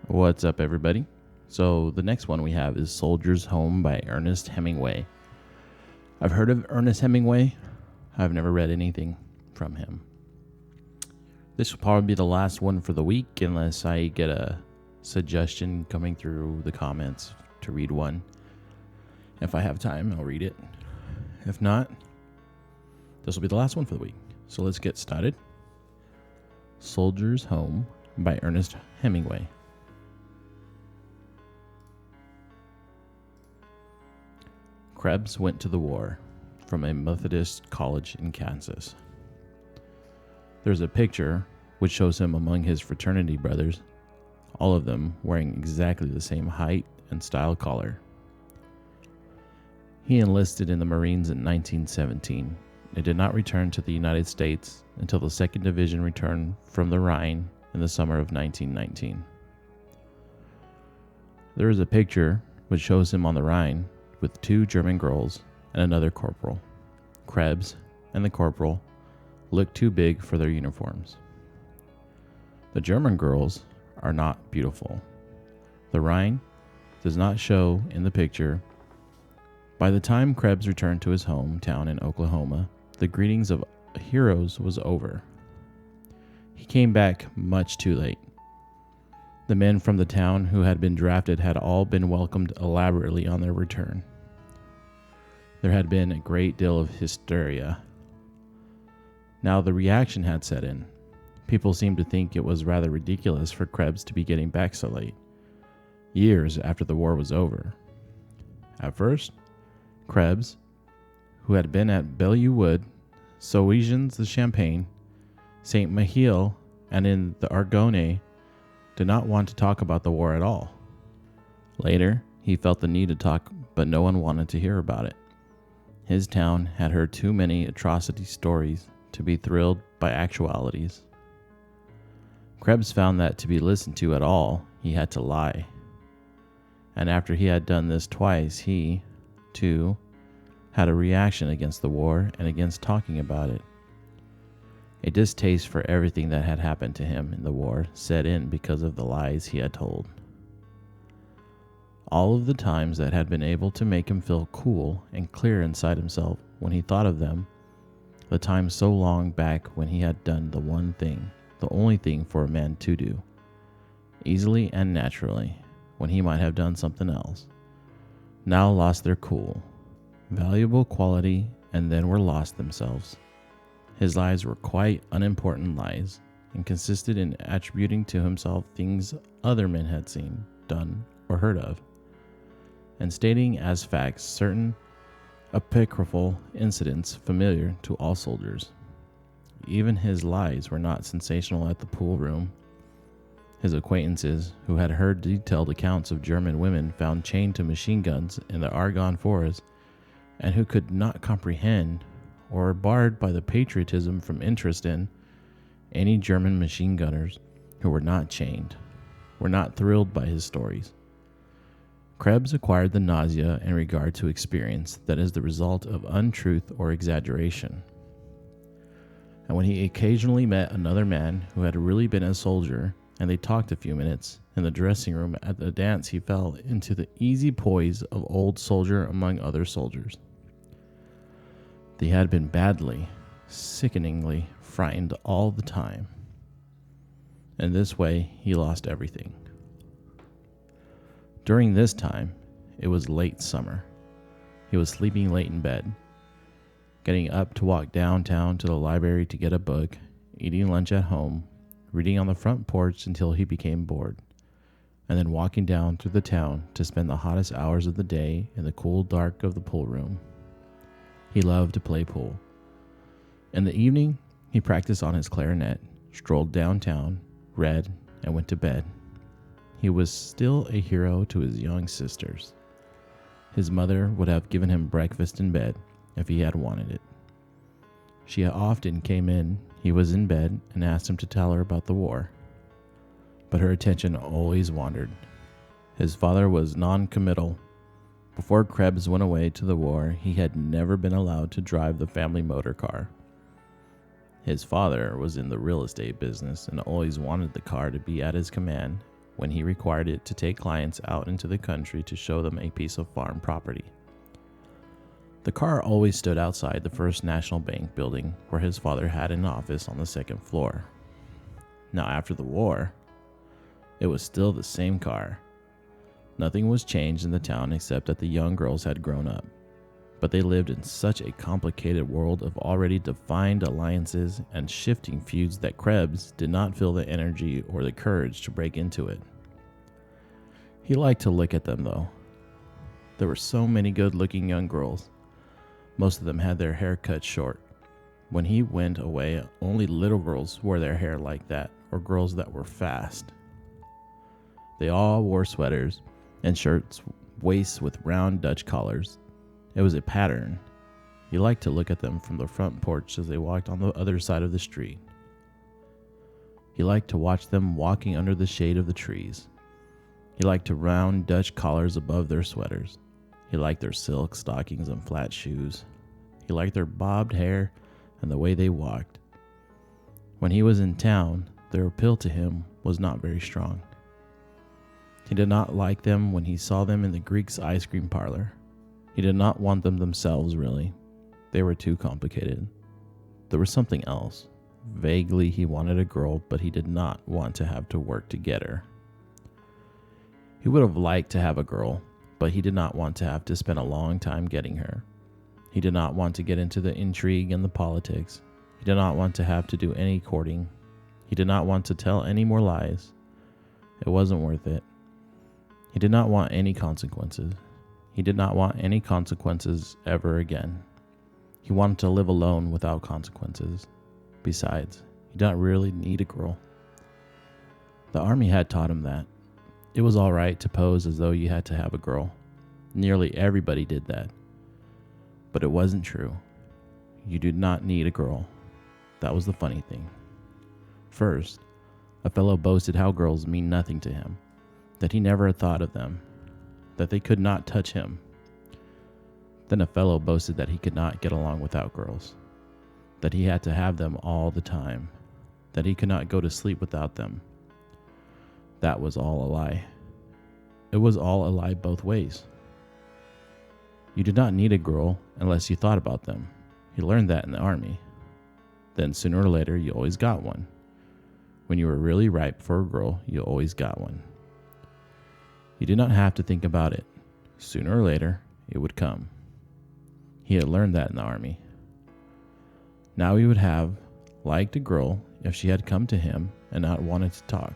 What's up, everybody? So, the next one we have is Soldier's Home by Ernest Hemmingway. I've heard of Ernest Hemmingway. I've never read anything from him. This will probably be the last one for the week unless I get a suggestion coming through the comments to read one. If I have time, I'll read it. If not, this will be the last one for the week. So let's get started. Soldier's Home by Ernest Hemmingway. Krebs went to the war from a Methodist college in Kansas. There's a picture which shows him among his fraternity brothers, all of them wearing exactly the same height and style collar. He enlisted in the Marines in 1917 and did not return to the United States until the 2nd Division returned from the Rhine in the summer of 1919. There is a picture which shows him on the Rhine with 2 German girls and another corporal. Krebs and the corporal look too big for their uniforms. The German girls are not beautiful. The Rhine does not show in the picture. By the time Krebs returned to his hometown in Oklahoma, the greetings of heroes was over. He came back much too late. The men from the town who had been drafted had all been welcomed elaborately on their return. There had been a great deal of hysteria. Now the reaction had set in. People seemed to think it was rather ridiculous for Krebs to be getting back so late, years after the war was over. At first, Krebs, who had been at Belleau Wood, Saugeons-the-Champagne, St. Mihiel, and in the Argonne, did not want to talk about the war at all. Later, he felt the need to talk, but no one wanted to hear about it. His town had heard too many atrocity stories to be thrilled by actualities. Krebs found that to be listened to at all, he had to lie. And after he had done this twice, he, too, had a reaction against the war and against talking about it. A distaste for everything that had happened to him in the war set in because of the lies he had told. All of the times that had been able to make him feel cool and clear inside himself when he thought of them, the times so long back when he had done the one thing, the only thing for a man to do, easily and naturally, when he might have done something else, now lost their cool, valuable quality and then were lost themselves. His lies were quite unimportant lies and consisted in attributing to himself things other men had seen, done, or heard of, and stating as facts certain apocryphal incidents familiar to all soldiers. Even his lies were not sensational at the pool room. His acquaintances, who had heard detailed accounts of German women found chained to machine guns in the Argonne forest, and who could not comprehend or barred by the patriotism from interest in any German machine gunners who were not chained, were not thrilled by his stories. Krebs acquired the nausea in regard to experience that is the result of untruth or exaggeration. And when he occasionally met another man who had really been a soldier, and they talked a few minutes, in the dressing room at the dance he fell into the easy poise of old soldier among other soldiers. They had been badly, sickeningly frightened all the time. In this way, he lost everything. During this time, it was late summer. He was sleeping late in bed, getting up to walk downtown to the library to get a book, eating lunch at home, reading on the front porch until he became bored, and then walking down through the town to spend the hottest hours of the day in the cool dark of the pool room. He loved to play pool. In the evening, he practiced on his clarinet, strolled downtown, read, and went to bed. He was still a hero to his young sisters. His mother would have given him breakfast in bed if he had wanted it. She often came in, he was in bed, and asked him to tell her about the war. But her attention always wandered. His father was non-committal. Before Krebs went away to the war, he had never been allowed to drive the family motor car. His father was in the real estate business and always wanted the car to be at his command when he required it to take clients out into the country to show them a piece of farm property. The car always stood outside the First National Bank building where his father had an office on the second floor. Now, after the war, it was still the same car. Nothing was changed in the town except that the young girls had grown up. But they lived in such a complicated world of already defined alliances and shifting feuds that Krebs did not feel the energy or the courage to break into it. He liked to look at them, though. There were so many good-looking young girls. Most of them had their hair cut short. When he went away, only little girls wore their hair like that, or girls that were fast. They all wore sweaters and shirts, waists with round Dutch collars. It was a pattern. He liked to look at them from the front porch as they walked on the other side of the street. He liked to watch them walking under the shade of the trees. He liked to round Dutch collars above their sweaters. He liked their silk stockings and flat shoes. He liked their bobbed hair and the way they walked. When he was in town, their appeal to him was not very strong. He did not like them when he saw them in the Greek's ice cream parlor. He did not want them themselves, really. They were too complicated. There was something else. Vaguely, he wanted a girl, but he did not want to have to work to get her. He would have liked to have a girl, but he did not want to have to spend a long time getting her. He did not want to get into the intrigue and the politics. He did not want to have to do any courting. He did not want to tell any more lies. It wasn't worth it. He did not want any consequences. He did not want any consequences ever again. He wanted to live alone without consequences. Besides, he did not really need a girl. The army had taught him that. It was all right to pose as though you had to have a girl. Nearly everybody did that. But it wasn't true. You did not need a girl. That was the funny thing. First, a fellow boasted how girls mean nothing to him, that he never had thought of them, that they could not touch him. Then a fellow boasted that he could not get along without girls, that he had to have them all the time, that he could not go to sleep without them. That was all a lie. It was all a lie both ways. You did not need a girl unless you thought about them. You learned that in the army. Then sooner or later, you always got one. When you were really ripe for a girl, you always got one. You did not have to think about it. Sooner or later, it would come. He had learned that in the army. Now he would have liked a girl if she had come to him and not wanted to talk.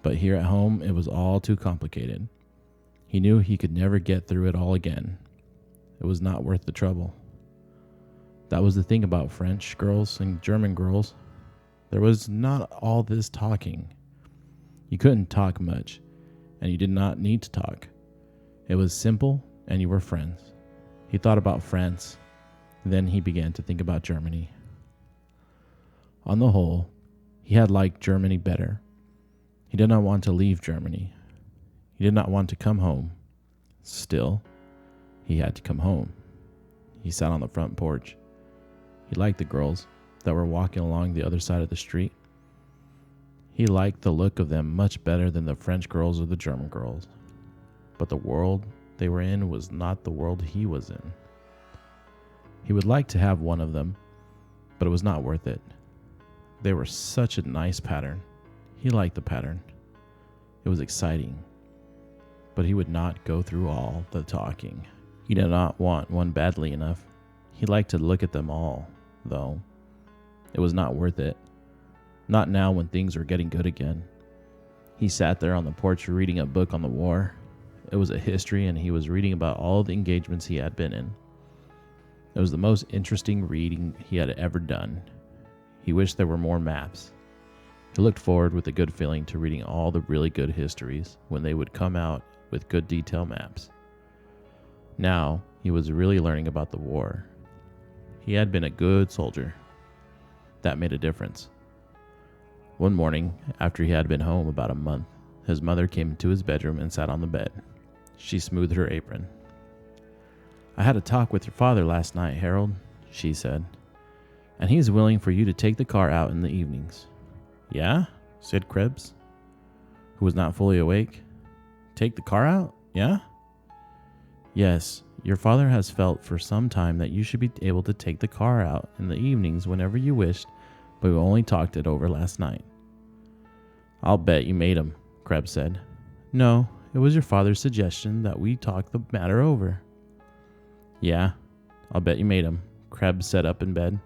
But here at home, it was all too complicated. He knew he could never get through it all again. It was not worth the trouble. That was the thing about French girls and German girls. There was not all this talking. You couldn't talk much, and you did not need to talk. It was simple, and you were friends. He thought about France. Then he began to think about Germany. On the whole, he had liked Germany better. He did not want to leave Germany. He did not want to come home. Still, he had to come home. He sat on the front porch. He liked the girls that were walking along the other side of the street. He liked the look of them much better than the French girls or the German girls. But the world they were in was not the world he was in. He would like to have one of them, but it was not worth it. They were such a nice pattern. He liked the pattern. It was exciting. But he would not go through all the talking. He did not want one badly enough. He liked to look at them all, though. It was not worth it. Not now when things were getting good again. He sat there on the porch reading a book on the war. It was a history, and he was reading about all the engagements he had been in. It was the most interesting reading he had ever done. He wished there were more maps. He looked forward with a good feeling to reading all the really good histories when they would come out with good detail maps. Now, he was really learning about the war. He had been a good soldier. That made a difference. One morning, after he had been home about a month, his mother came into his bedroom and sat on the bed. She smoothed her apron. "I had a talk with your father last night, Harold," she said, "and he's willing for you to take the car out in the evenings." "Yeah?" said Krebs. who was not fully awake. Take the car out? Yeah? Yes, your father has felt for some time that you should be able to take the car out in the evenings whenever you wished, but we only talked it over last night. I'll bet you made him, Krebs said. No, it was your father's suggestion that we talk the matter over. Yeah, I'll bet you made him, Krebs sat up in bed.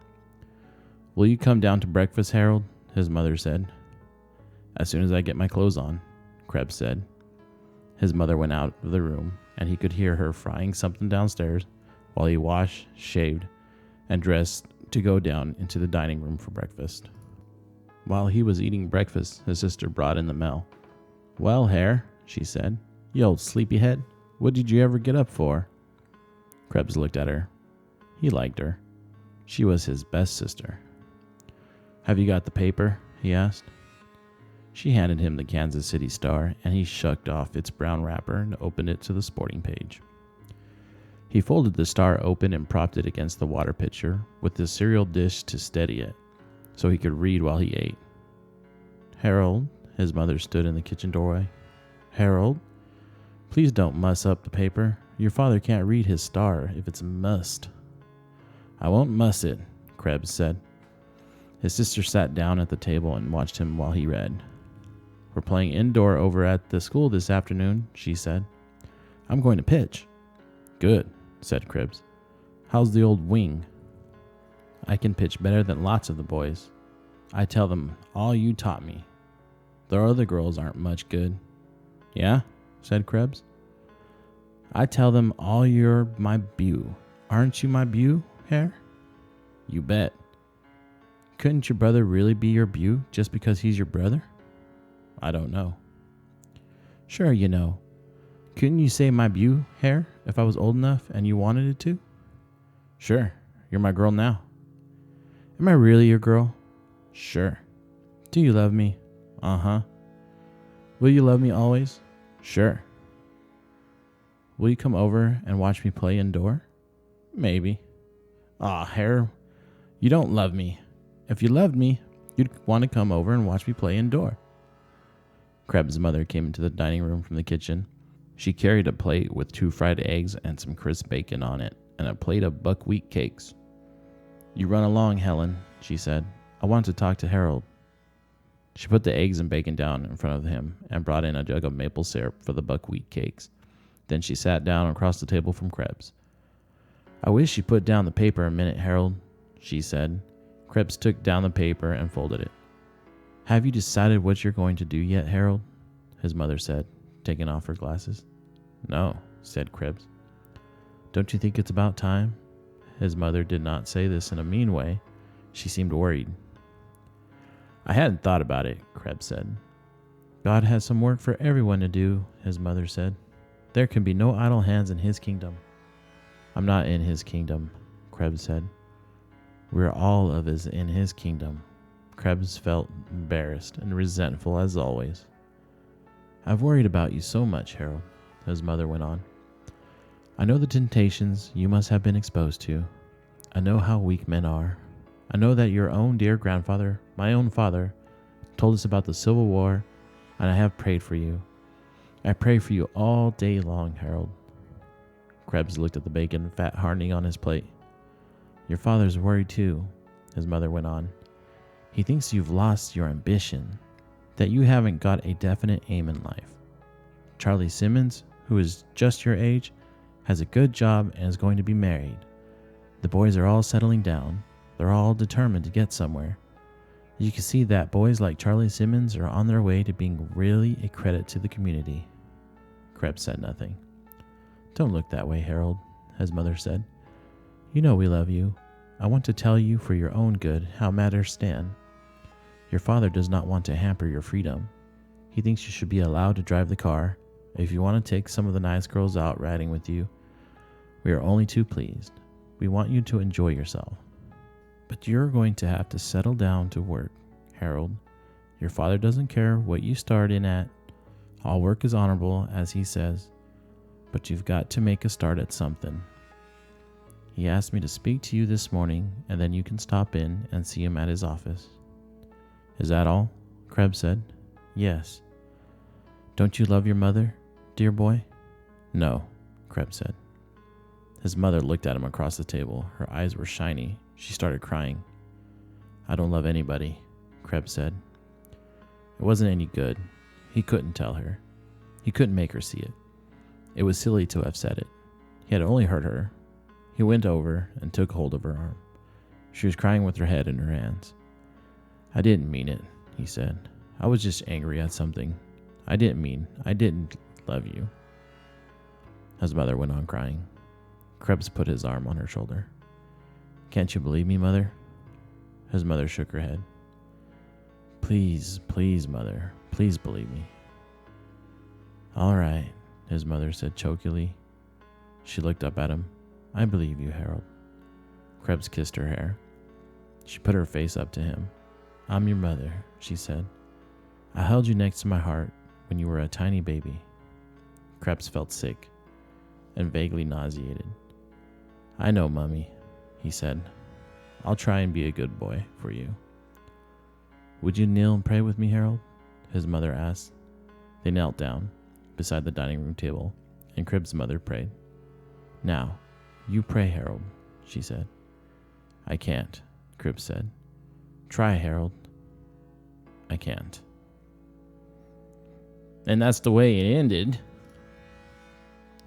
Will you come down to breakfast, Harold? His mother said. As soon as I get my clothes on, Krebs said. His mother went out of the room, and he could hear her frying something downstairs while he washed, shaved, and dressed to go down into the dining room for breakfast. While he was eating breakfast, his sister brought in the mail. Well, Hare, she said, you old sleepyhead, what did you ever get up for? Krebs looked at her. He liked her. She was his best sister. Have you got the paper? He asked. She handed him the Kansas City Star, and he shucked off its brown wrapper and opened it to the sporting page. He folded the Star open and propped it against the water pitcher with the cereal dish to steady it, so he could read while he ate. Harold, his mother stood in the kitchen doorway. Harold, please don't muss up the paper. Your father can't read his Star if it's mussed. I won't muss it, Krebs said. His sister sat down at the table and watched him while he read. We're playing indoor over at the school this afternoon, she said. I'm going to pitch. Good, said Krebs. How's the old wing? I can pitch better than lots of the boys. I tell them all you taught me. The other girls aren't much good. Yeah, said Krebs. I tell them all you're my beau. Aren't you my beau, Hare? You bet. Couldn't your brother really be your beau just because he's your brother? I don't know. Sure you know. Couldn't you say my beau, Hare, if I was old enough and you wanted it to? Sure. You're my girl now. Am I really your girl? Sure. Do you love me? Uh-huh. Will you love me always? Sure. Will you come over and watch me play indoor? Maybe. Aw, Hare, you don't love me. If you loved me, you'd want to come over and watch me play indoor. Krebs' mother came into the dining room from the kitchen. She carried a plate with 2 fried eggs and some crisp bacon on it, and a plate of buckwheat cakes. You run along, Helen, she said. I want to talk to Harold. She put the eggs and bacon down in front of him and brought in a jug of maple syrup for the buckwheat cakes. Then she sat down across the table from Krebs. I wish you put down the paper a minute, Harold, she said. Krebs took down the paper and folded it. Have you decided what you're going to do yet, Harold? His mother said, taking off her glasses. No, said Krebs. Don't you think it's about time? His mother did not say this in a mean way. She seemed worried. I hadn't thought about it, Krebs said. God has some work for everyone to do, his mother said. There can be no idle hands in his kingdom. I'm not in his kingdom, Krebs said. We're all of us in his kingdom. Krebs felt embarrassed and resentful as always. I've worried about you so much, Harold, his mother went on. I know the temptations you must have been exposed to. I know how weak men are. I know that your own dear grandfather, my own father, told us about the Civil War, and I have prayed for you. I pray for you all day long, Harold. Krebs looked at the bacon and fat hardening on his plate. Your father's worried too, his mother went on. He thinks you've lost your ambition, that you haven't got a definite aim in life. Charlie Simmons, who is just your age, has a good job and is going to be married. The boys are all settling down. They're all determined to get somewhere. You can see that boys like Charlie Simmons are on their way to being really a credit to the community. Krebs said nothing. Don't look that way, Harold, his mother said. You know we love you. I want to tell you for your own good how matters stand. Your father does not want to hamper your freedom. He thinks you should be allowed to drive the car. If you want to take some of the nice girls out riding with you, we are only too pleased. We want you to enjoy yourself. But you're going to have to settle down to work, Harold. Your father doesn't care what you start in at. All work is honorable, as he says. But you've got to make a start at something. He asked me to speak to you this morning, and then you can stop in and see him at his office. Is that all? Krebs said. Yes. Don't you love your mother, dear boy? No, Krebs said. His mother looked at him across the table. Her eyes were shiny. She started crying. I don't love anybody, Krebs said. It wasn't any good. He couldn't tell her. He couldn't make her see it. It was silly to have said it. He had only hurt her. He went over and took hold of her arm. She was crying with her head in her hands. I didn't mean it, he said. I was just angry at something. I didn't love you. His mother went on crying. Krebs put his arm on her shoulder. Can't you believe me, Mother? His mother shook her head. Please, please, Mother. Please believe me. All right, his mother said chokily. She looked up at him. I believe you, Harold. Krebs kissed her hair. She put her face up to him. I'm your mother, she said. I held you next to my heart when you were a tiny baby. Krebs felt sick and vaguely nauseated. I know, Mummy, he said. I'll try and be a good boy for you. Would you kneel and pray with me, Harold? His mother asked. They knelt down beside the dining room table, and Krebs' mother prayed. Now, you pray, Harold, she said. I can't, Krebs said. Try, Harold. I can't. And that's the way it ended.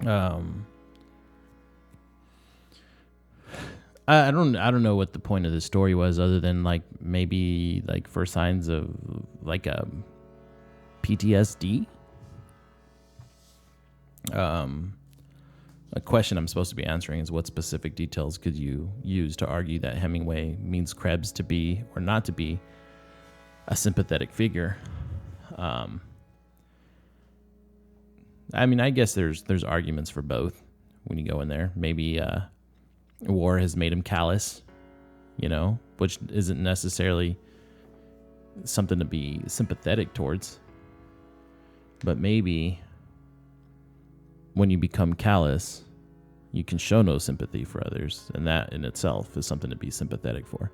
I don't know what the point of the story was, other than like maybe like for signs of like a PTSD. A question I'm supposed to be answering is what specific details could you use to argue that Hemmingway means Krebs to be or not to be a sympathetic figure? I mean, I guess there's arguments for both when you go in there. Maybe war has made him callous, which isn't necessarily something to be sympathetic towards. But maybe when you become callous, you can show no sympathy for others, and that in itself is something to be sympathetic for.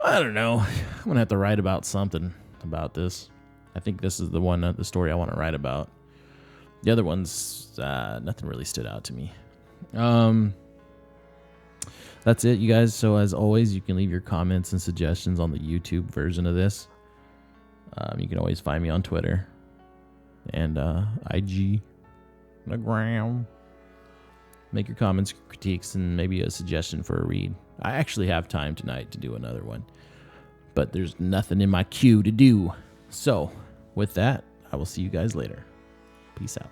I don't know. I'm going to have to write about something about this. I think this is the story I want to write about. The other ones, nothing really stood out to me. That's it, you guys. So as always, you can leave your comments and suggestions on the YouTube version of this. You can always find me on Twitter and IG, the gram. Make your comments, critiques, and maybe a suggestion for a read. I actually have time tonight to do another one, but there's nothing in my queue to do. So with that, I will see you guys later. Peace out.